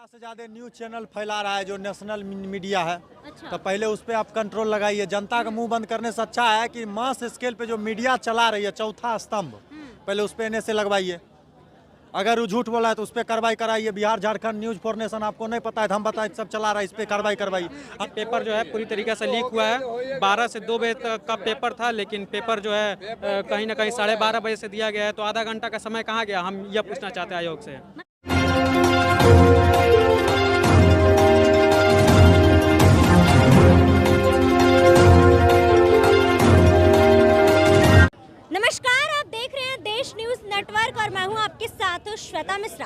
जनता से ज्यादा news channel फैला रहा है जो नेशनल मीडिया है। अच्छा। तो पहले उस पर आप कंट्रोल लगाइए। जनता का मुंह बंद करने से अच्छा है कि मास स्केल पे जो मीडिया चला रही है चौथा स्तंभ, पहले उस पर एनए से लगवाइए। अगर वो झूठ बोला है तो उस पर कार्रवाई कराइए। बिहार झारखंड न्यूज फॉरनेशन आपको नहीं पता है तो हम बताएं, सब चला रहा है, इस पर कार्रवाई करवाइए। पेपर जो है पूरी तरीके से लीक हुआ है। 12 से 2 बजे तक का पेपर था, लेकिन पेपर जो है कहीं ना कहीं 12:30 बजे से दिया गया है। तो आधा घंटा का समय कहाँ गया, हम यह पूछना चाहते हैं आयोग से। नमस्कार, आप देख रहे हैं देश न्यूज नेटवर्क और मैं हूं आपके साथ श्वेता मिश्रा।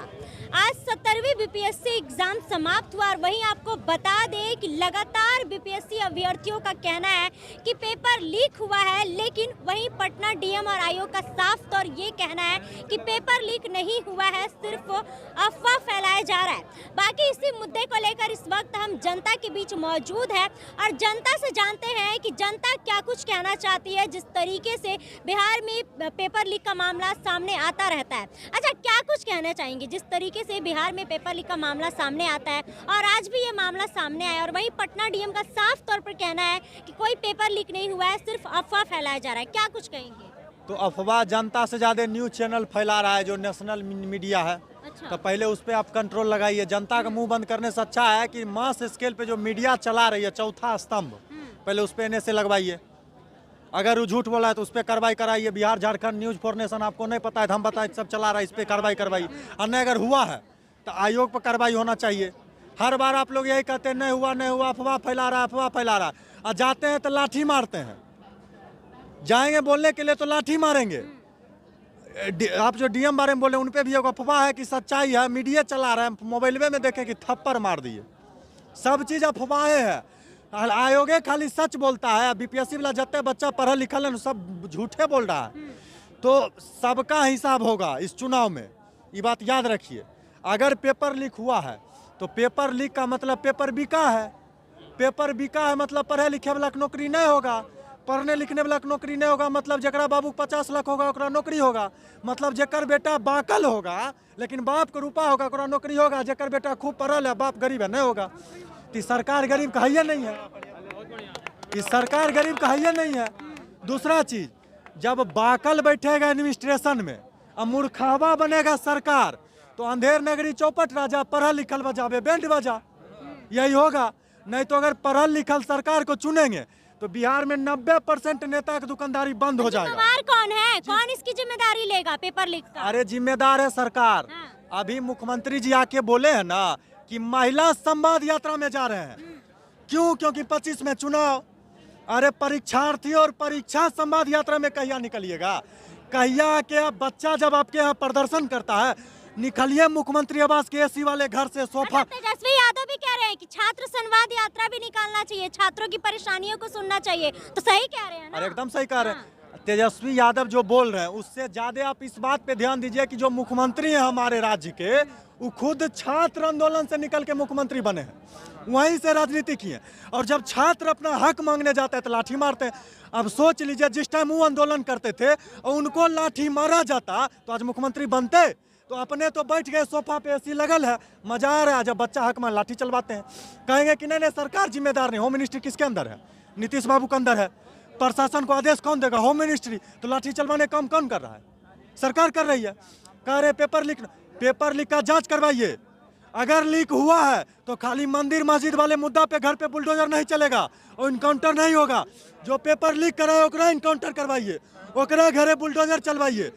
आज 17वीं बीपीएससी एग्जाम समाप्त हुआ और वहीं आपको बता दें कि लगातार बीपीएससी अभ्यर्थियों का कहना है कि पेपर लीक हुआ है, लेकिन वहीं पटना डीएम और आयोग का साफ तौर ये कहना है कि पेपर लीक नहीं हुआ है, सिर्फ अफवाह फैलाया जा रहा है। बाकी इसी मुद्दे को लेकर इस वक्त हम जनता के बीच मौजूद है और जनता से जानते हैं कि जनता क्या कुछ कहना चाहती है। जिस तरीके से बिहार में पेपर लीक का मामला सामने आता रहता है, अच्छा क्या कुछ कहना चाहेंगे जिस तरीके से बिहार में पेपर लीक का मामला सामने आता है और आज भी ये मामला सामने आया और वहीं पटना डीएम का साफ तौर पर कहना है कि कोई पेपर लीक नहीं हुआ है, सिर्फ अफवाह फैलाया जा रहा है, क्या कुछ कहेंगे? तो अफवाह जनता से ज्यादा न्यूज चैनल फैला रहा है जो नेशनल मीडिया है। अच्छा। तो पहले उस पर आप कंट्रोल लगाइए। जनता का मुंह बंद करने से अच्छा है कि मास स्केल पे जो मीडिया चला रही है चौथा स्तंभ, पहले उस पर एनए से लगवाइए। अगर वो झूठ बोला है तो उस पर कार्रवाई कराइए। बिहार झारखंड न्यूज फॉरनेशन आपको नहीं पता है तो हम बताएं, सब चला रहा है, इस पर कार्रवाई करवाइए। और नहीं अगर हुआ है तो आयोग पर कार्रवाई होना चाहिए। हर बार आप लोग यही कहते हैं नहीं हुआ नहीं हुआ, अफवाह फैला रहा है, अफवाह फैला रहा है। और जाते हैं तो लाठी मारते हैं, जाएंगे बोलने के लिए तो लाठी मारेंगे। आप जो डीएम बारे में बोले उन पर भी एक अफवाह है कि सच्चाई है, मीडिया चला रहा है। मोबाइल में देखें कि थप्पड़ मार दिए, सब चीज़ अफवाहें है। आयोग खाली सच बोलता है। बीपीएससी वाला जितने बच्चा पढ़ा लिखल है सब झूठे बोल रहा है। तो सबका हिसाब होगा इस चुनाव में, ये बात याद रखिए। अगर पेपर लीक हुआ है तो पेपर लीक का मतलब पेपर बिका है। पेपर बिका है मतलब पढ़े लिखे वाला की नौकरी नहीं होगा, पढ़ने लिखने वाला की नौकरी नहीं होगा। मतलब जरा बाबू 50 लाख होगा ओकरा नौकरी होगा। मतलब जकर बेटा बाकल होगा लेकिन बाप के रूपा होगा ओकरा नौकरी होगा। जकर बेटा खूब पढ़ल है बाप गरीब है नहीं होगा। तो सरकार गरीब कहिए नहीं है, इस सरकार गरीब कहिए नहीं है। दूसरा चीज, जब बाकल बैठेगा एडमिनिस्ट्रेशन में और मूर्खावा बनेगा सरकार तो अंधेर नगरी चौपट राजा, पढ़ल लिखल बजावे बैंड बजा, यही होगा। नहीं तो अगर पढ़ल लिखल सरकार को चुनेंगे तो बिहार में 90% नेता की दुकानदारी बंद हो जाएगा। जिम्मेदार कौन है, कौन इसकी जिम्मेदारी लेगा पेपर लीक का? अरे जिम्मेदार है सरकार। अभी मुख्यमंत्री जी आके बोले हैं ना कि महिला संवाद यात्रा में जा रहे हैं। क्यों? क्योंकि 25 में चुनाव। अरे परीक्षार्थी और परीक्षा संवाद यात्रा में कहिया निकलिएगा? कहिया के बच्चा जब आपके यहाँ प्रदर्शन करता है निकलिए मुख्यमंत्री आवास के एसी वाले घर से सोफा। तेजस्वी यादव भी कह रहे हैं कि छात्र संवाद यात्रा भी निकालना चाहिए, छात्रों की परेशानियों को सुनना चाहिए। तो सही कह रहे हैं ना? अरे एकदम सही कह रहे हैं। तेजस्वी यादव जो बोल रहे हैं उससे ज्यादा आप इस बात पे ध्यान दीजिए कि जो मुख्यमंत्री हैं हमारे राज्य के, वो खुद छात्र आंदोलन से निकल के मुख्यमंत्री बने हैं, वहीं से राजनीति की है। और जब छात्र अपना हक मांगने जाते हैं तो लाठी मारते हैं। अब सोच लीजिए जिस टाइम वो आंदोलन करते थे और उनको लाठी मारा जाता तो आज मुख्यमंत्री बनते। तो अपने तो बैठ गए सोफा पे, एसी लगल है, मजा आ रहा है। जब बच्चा हक में लाठी चलवाते हैं कहेंगे कि नहीं सरकार जिम्मेदार नहीं। होम मिनिस्ट्री किसके अंदर है? नीतीश बाबू के अंदर है। प्रशासन को आदेश कौन देगा? Home ministry. तो लाठी चलवाने काम कौन कर रहा है? सरकार कर रही है। कह रहे पेपर लीक का जांच करवाइए। अगर लीक हुआ है तो खाली मंदिर मस्जिद वाले मुद्दा पे घर पे बुलडोजर नहीं चलेगा और इनकाउंटर नहीं होगा। जो पेपर लीक कराए ओकरा इनकाउंटर करवाइए, ओकरा घरे बुलडोजर चलवाइए।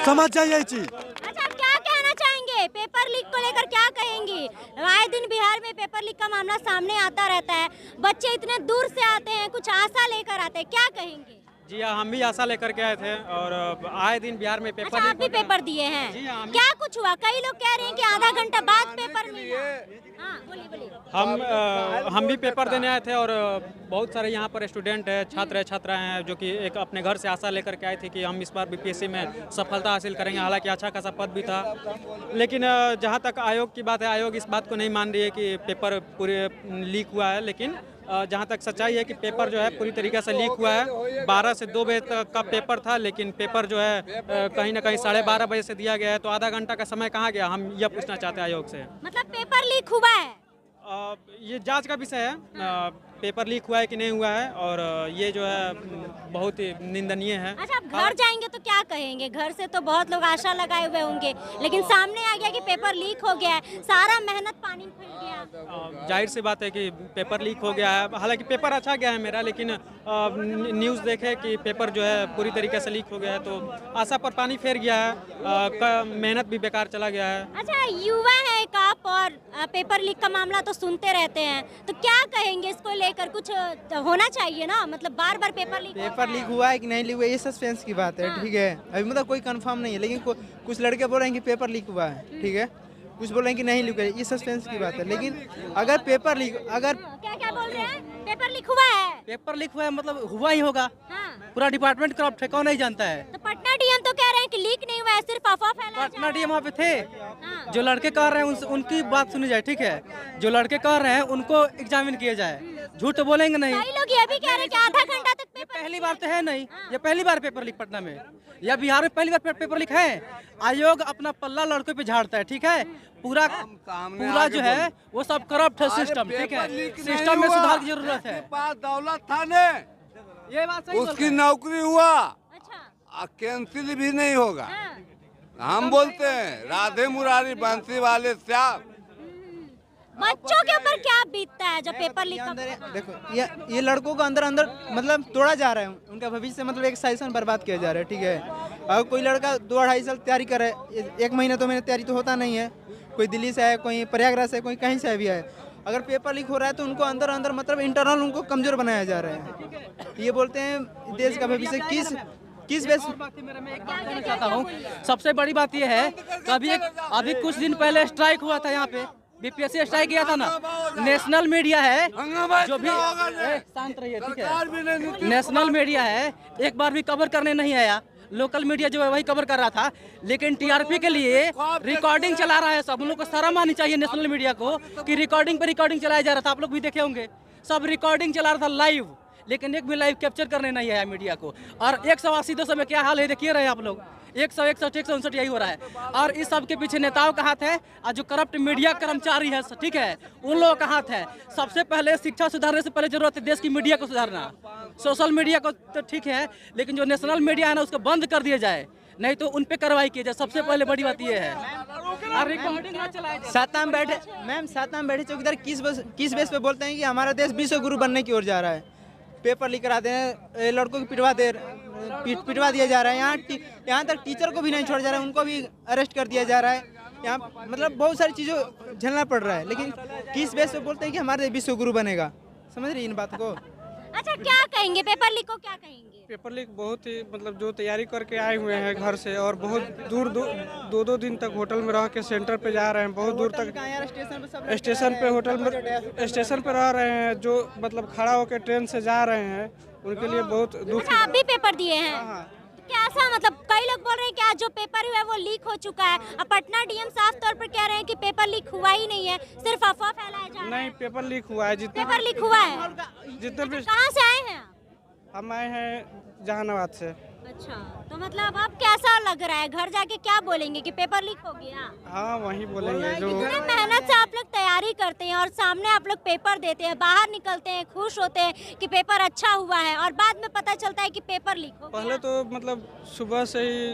समझ जाइए ये चीज। अच्छा, क्या कहना चाहेंगे पेपर लीक को लेकर, क्या कहेंगे? आए दिन बिहार में पेपर लीक का मामला सामने आता रहता है, बच्चे इतने दूर से आते हैं, कुछ आशा लेकर आते हैं, क्या कहेंगे? जी हाँ, हम भी आशा लेकर के आए थे और आए दिन बिहार में पेपर अच्छा, आप भी पेपर दिए हैं? जी हाँ, क्या कुछ हुआ? कई लोग कह रहे हैं कि आधा घंटा बाद पेपर मिला। हाँ, बोलिए। हम भी पेपर देने आए थे और बहुत सारे यहाँ पर स्टूडेंट है, छात्र है, छात्राएं हैं जो कि एक अपने घर से आशा लेकर के आए थे कि हम इस बार बीपीएससी में सफलता हासिल करेंगे। हालांकि अच्छा खासा पद भी था, लेकिन जहाँ तक आयोग की बात है, आयोग इस बात को नहीं मान रही है कि पेपर पूरे लीक हुआ है। लेकिन जहाँ तक सच्चाई है कि पेपर जो है पूरी तरीके से लीक हुआ है। 12 से 2 बजे तक का पेपर था, लेकिन पेपर जो है कहीं ना कहीं 12:30 बजे से दिया गया है। तो आधा घंटा का समय कहाँ गया, हम यह पूछना चाहते हैं आयोग से। मतलब पेपर लीक हुआ है? ये जांच का विषय है, पेपर लीक हुआ है कि नहीं हुआ है, और ये जो है बहुत ही निंदनीय है। अच्छा, आप घर जाएंगे तो क्या कहेंगे? घर से तो बहुत लोग आशा लगाए हुए होंगे, लेकिन सामने आ गया कि पेपर लीक हो गया है, सारा मेहनत पानी में फिर गया। जाहिर सी बात है कि पेपर लीक हो गया है। हालांकि पेपर अच्छा गया है मेरा, लेकिन न्यूज़ देखे कि पेपर जो है पूरी तरीके से लीक हो गया है, तो आशा पर पानी फेर गया है, मेहनत भी बेकार चला गया है। अच्छा, युवा है एक आप, और पेपर लीक का मामला तो सुनते रहते हैं, तो क्या कहेंगे इसको लेकर? कुछ होना चाहिए ना, मतलब बार बार पेपर लीक हुआ है कि नहीं लीक हुआ, ये सस्पेंस की बात है। ठीक है, अभी मतलब कोई कंफर्म नहीं है, लेकिन कुछ लड़के बोल रहे हैं कि पेपर लीक हुआ है। ठीक है, कुछ बोल रहे हैं कि नहीं लीक हुआ है, ये सस्पेंस की बात है। लेकिन अगर पेपर लीक, अगर क्या बोल रहे हैं, पेपर लीक हुआ है? पेपर लीक हुआ है मतलब हुआ ही होगा। हाँ। पूरा डिपार्टमेंट करप्ट है, कौन नहीं जानता है। तो पटना डीएम तो कह रहे हैं कि लीक नहीं हुआ है, सिर्फ अफवाह फैलाया पटना डीएम वहाँ पे थे। हाँ। जो लड़के कह रहे हैं उनकी बात सुनी जाए। ठीक है, जो लड़के कह रहे हैं उनको एग्जामिन किया जाए, झूठ तो बोलेंगे नहीं। कई लोग ये भी कह रहे हैं कि आधा घंटा तक ये पेपर पहली बार तो है नहीं, ये पहली बार पेपर लीक पटना में या बिहार में पहली बार पेपर लीक है। आयोग अपना पल्ला लड़कों पे झाड़ता है। ठीक है, पूरा जो है वो सब करप्ट है सिस्टम। ठीक है, सिस्टम में सुधार की जरूरत है। दौलत था ने, ये बात सही उसकी नौकरी हुआ, अच्छा। कैंसिल भी नहीं होगा। हाँ। हम बोलते हैं राधे मुरारी बंसी वाले श्याम। बच्चों के ऊपर क्या बीतता है जब पेपर लीक देखो, ये लड़कों को अंदर अंदर मतलब तोड़ा जा रहा है, उनका भविष्य मतलब एक साल बर्बाद किया जा रहा है। ठीक है, अगर कोई लड़का 2-2.5 साल तैयारी करे, 1 महीना 2 महीने तैयारी तो होता नहीं है। कोई दिल्ली से है, कोई प्रयागराज से, कोई कहीं से भी है, अगर पेपर लीक हो रहा है तो उनको अंदर अंदर मतलब इंटरनल उनको कमजोर बनाया जा रहा है। ये बोलते हैं देश का भविष्य किस बेस। चाहता हूँ सबसे बड़ी बात यह है कि अभी कुछ दिन पहले स्ट्राइक हुआ था यहाँ पे, बीपीएससी स्ट्राइक किया था ना। नेशनल मीडिया है जो भी शांत रहिए। ठीक है, नेशनल मीडिया है, एक बार भी कवर करने नहीं आया। लोकल मीडिया जो है वही कवर कर रहा था, लेकिन टीआरपी के लिए रिकॉर्डिंग चला रहा है। सब उन लोग को शर्म आनी चाहिए नेशनल मीडिया को कि रिकॉर्डिंग पे रिकॉर्डिंग चलाया जा रहा था। आप लोग भी देखे होंगे, सब रिकॉर्डिंग चला रहा था लाइव, लेकिन एक भी लाइव कैप्चर करने नहीं आया मीडिया को। और 180-200 में क्या हाल है देखिए रहे आप लोग, 161-159 यही हो रहा है। और इस सब के पीछे नेताओं का हाथ है, और जो करप्ट मीडिया कर्मचारी है, ठीक है, उन लोगों का हाथ है। सबसे पहले शिक्षा सुधारने से पहले जरूरत है देश की मीडिया को सुधारना। सोशल मीडिया को तो ठीक है, लेकिन जो नेशनल मीडिया है ना उसको बंद कर दिया जाए, नहीं तो उन पे कार्रवाई की जाए। सबसे पहले बड़ी बात ये है। और रिकॉर्डिंग ना चलाया जाए। साथ में बैठे चौकीदार किस बेस पे बोलते हैं कि हमारा देश विश्व गुरु बनने की ओर जा रहा है। पेपर लीक कराते हैं, लड़कों को पिटवा दिया जा रहा है। यहाँ तक टीचर को भी नहीं छोड़ा जा रहा है, उनको भी अरेस्ट कर दिया जा रहा है। यहाँ मतलब बहुत सारी चीज़ों झेलना पड़ रहा है, लेकिन किस बेस पे बोलते हैं कि हमारे विश्व गुरु बनेगा। समझ रही इन बात को? अच्छा, क्या कहेंगे पेपर लीक को, क्या कहेंगे? पेपर लीक बहुत ही मतलब जो तैयारी करके आए हुए हैं घर से, और बहुत दूर 2-2 दिन तक होटल में रह के सेंटर पे जा रहे हैं, बहुत दूर तक स्टेशन पे होटल में स्टेशन पे रह रहे हैं। जो मतलब खड़ा होकर ट्रेन से जा रहे हैं, उनके लिए बहुत दुख। अच्छा, आप भी पेपर दिए हैं? कैसा, मतलब कई लोग बोल रहे हैं कि आज जो पेपर हुआ है वो लीक हो चुका है। अब पटना डीएम साफ तौर पर कह रहे हैं कि पेपर लीक हुआ ही नहीं है, सिर्फ अफवाह फैलाया जा रहा है। नहीं, पेपर लीक हुआ है। पेपर लीक हुआ है? जितने भी कहाँ से आए हैं? हम आए हैं जहानाबाद से। अच्छा, तो मतलब अब कैसा लग रहा है? घर जाके क्या बोलेंगे कि पेपर लीक हो गया? हाँ, वही बोलेंगे। जो इतने मेहनत से आप लोग तैयारी करते हैं और सामने आप लोग पेपर देते हैं, बाहर निकलते हैं, खुश होते हैं कि पेपर अच्छा हुआ है, और बाद में पता चलता है कि पेपर लीक हो गया। पहले तो मतलब सुबह से ही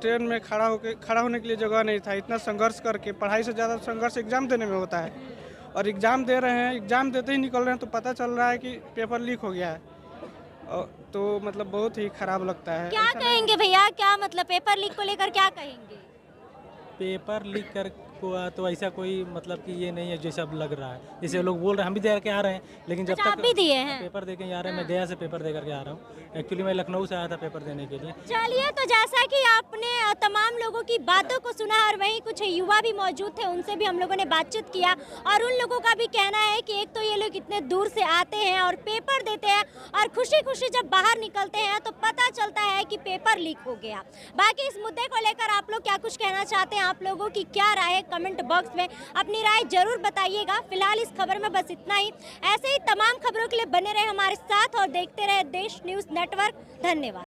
ट्रेन में खड़ा होने के लिए जगह नहीं था। इतना संघर्ष करके, पढ़ाई से ज़्यादा संघर्ष एग्जाम देने में होता है, और एग्जाम दे रहे हैं, एग्जाम देते ही निकल रहे हैं तो पता चल रहा है कि पेपर लीक हो गया है। तो मतलब बहुत ही खराब लगता है। क्या कहेंगे भैया, क्या मतलब पेपर लीक को लेकर क्या कहेंगे? पेपर लीक कर हुआ तो ऐसा कोई मतलब कि ये नहीं है जैसा अब लग रहा है। जैसे लोग बोल रहे हैं, हम भी दे के आ रहे हैं, लेकिन जब अच्छा, आप भी दिए हैं? पेपर दे के आ रहे हैं। मैं गया से पेपर दे करके आ रहा हूँ। एक्चुअली मैं लखनऊ से आया था पेपर देने के लिए। चलिए, तो जैसा कि आपने तमाम लोगों की बातों को सुना, और वहीं कुछ युवा भी मौजूद थे, उनसे भी हम लोगों ने बातचीत किया, और उन लोगों का भी कहना है कि एक तो ये लोग इतने दूर से आते हैं और पेपर देते हैं, और खुशी खुशी जब बाहर निकलते हैं तो पता चलता है कि पेपर लीक हो गया। बाकी इस मुद्दे को लेकर आप लोग क्या कुछ कहना चाहते हैं, आप लोगों की क्या राय है कमेंट बॉक्स में अपनी राय जरूर बताइएगा। फिलहाल इस खबर में बस इतना ही। ऐसे ही तमाम खबरों के लिए बने रहे हमारे साथ और देखते रहे देश न्यूज़ नेटवर्क। धन्यवाद।